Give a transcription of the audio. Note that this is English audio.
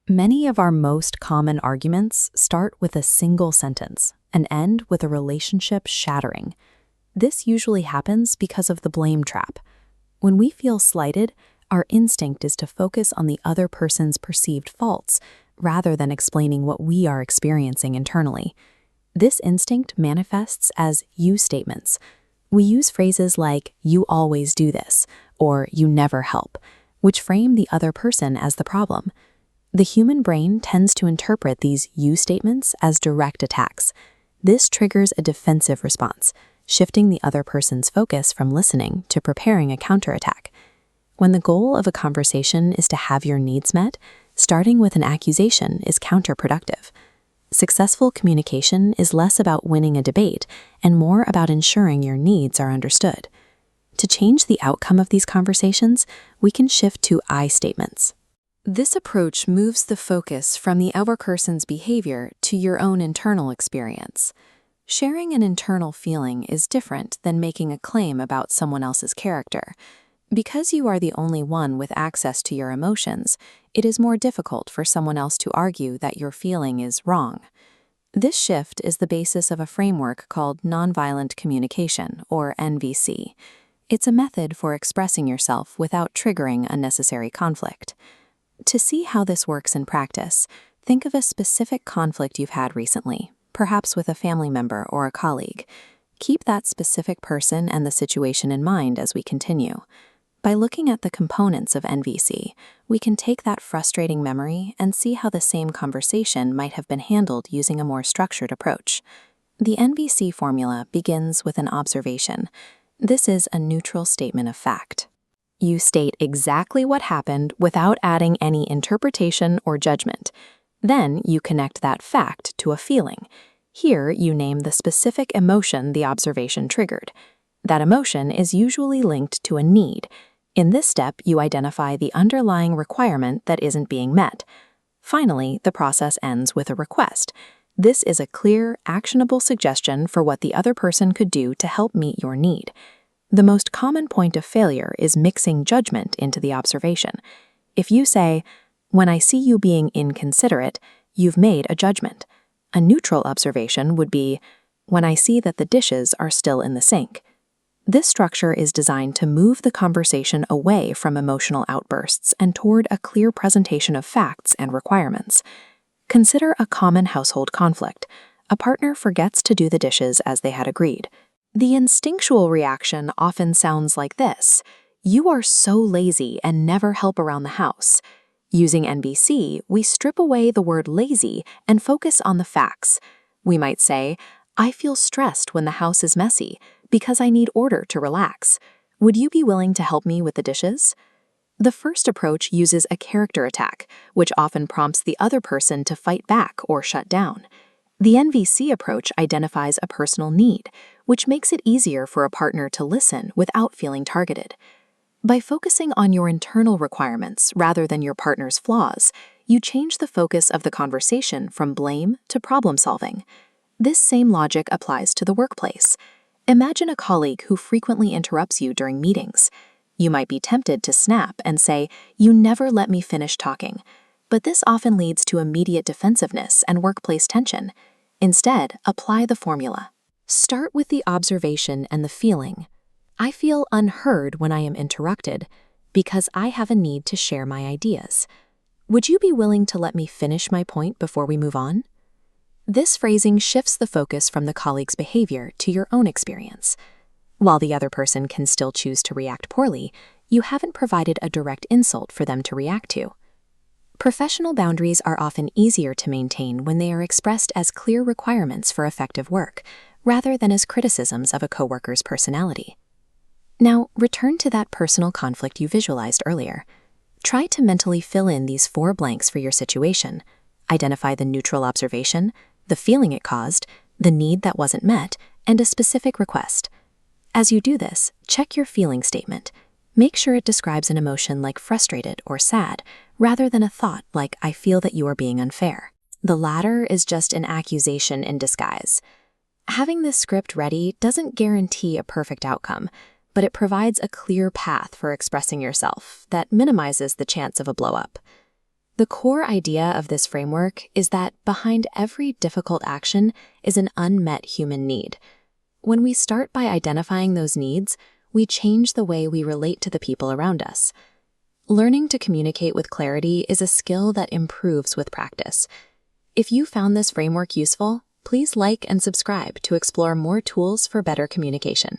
Many of our most common arguments start with a single sentence and end with a relationship shattering. This usually happens because of the blame trap. When we feel slighted, our instinct is to focus on the other person's perceived faults rather than explaining what we are experiencing internally. This instinct manifests as you statements. We use phrases like, "you always do this," or "you never help," which frame the other person as the problem. The human brain tends to interpret these you statements as direct attacks. This triggers a defensive response, shifting the other person's focus from listening to preparing a counterattack. When the goal of a conversation is to have your needs met, starting with an accusation is counterproductive. Successful communication is less about winning a debate and more about ensuring your needs are understood. To change the outcome of these conversations, we can shift to I statements. This approach moves the focus from the other person's behavior to your own internal experience. Sharing an internal feeling is different than making a claim about someone else's character. Because you are the only one with access to your emotions, it is more difficult for someone else to argue that your feeling is wrong. This shift is the basis of a framework called Nonviolent Communication, or NVC. It's a method for expressing yourself without triggering unnecessary conflict. To see how this works in practice, think of a specific conflict you've had recently, perhaps with a family member or a colleague. Keep that specific person and the situation in mind as we continue. By looking at the components of NVC, we can take that frustrating memory and see how the same conversation might have been handled using a more structured approach. The NVC formula begins with an observation. This is a neutral statement of fact. You state exactly what happened without adding any interpretation or judgment. Then you connect that fact to a feeling. Here you name the specific emotion the observation triggered. That emotion is usually linked to a need. In this step, you identify the underlying requirement that isn't being met. Finally, the process ends with a request. This is a clear, actionable suggestion for what the other person could do to help meet your need. The most common point of failure is mixing judgment into the observation. If you say, "When I see you being inconsiderate," you've made a judgment. A neutral observation would be, "When I see that the dishes are still in the sink." This structure is designed to move the conversation away from emotional outbursts and toward a clear presentation of facts and requirements. Consider a common household conflict. A partner forgets to do the dishes as they had agreed. The instinctual reaction often sounds like this: "You are so lazy and never help around the house." Using NVC, we strip away the word lazy and focus on the facts. We might say, "I feel stressed when the house is messy because I need order to relax. Would you be willing to help me with the dishes?" The first approach uses a character attack, which often prompts the other person to fight back or shut down. The NVC approach identifies a personal need, which makes it easier for a partner to listen without feeling targeted. By focusing on your internal requirements rather than your partner's flaws, you change the focus of the conversation from blame to problem solving. This same logic applies to the workplace. Imagine a colleague who frequently interrupts you during meetings. You might be tempted to snap and say, "You never let me finish talking." But this often leads to immediate defensiveness and workplace tension. Instead, apply the formula. Start with the observation and the feeling. I feel unheard when I am interrupted because I have a need to share my ideas. Would you be willing to let me finish my point before we move on? This phrasing shifts the focus from the colleague's behavior to your own experience. While the other person can still choose to react poorly, you haven't provided a direct insult for them to react to. Professional boundaries are often easier to maintain when they are expressed as clear requirements for effective work, rather than as criticisms of a coworker's personality. Now, return to that personal conflict you visualized earlier. Try to mentally fill in these 4 blanks for your situation. Identify the neutral observation, the feeling it caused, the need that wasn't met, and a specific request. As you do this, check your feeling statement. Make sure it describes an emotion like frustrated or sad, rather than a thought like, "I feel that you are being unfair." The latter is just an accusation in disguise. Having this script ready doesn't guarantee a perfect outcome, but it provides a clear path for expressing yourself that minimizes the chance of a blow-up. The core idea of this framework is that behind every difficult action is an unmet human need. When we start by identifying those needs, we change the way we relate to the people around us. Learning to communicate with clarity is a skill that improves with practice. If you found this framework useful, please like and subscribe to explore more tools for better communication.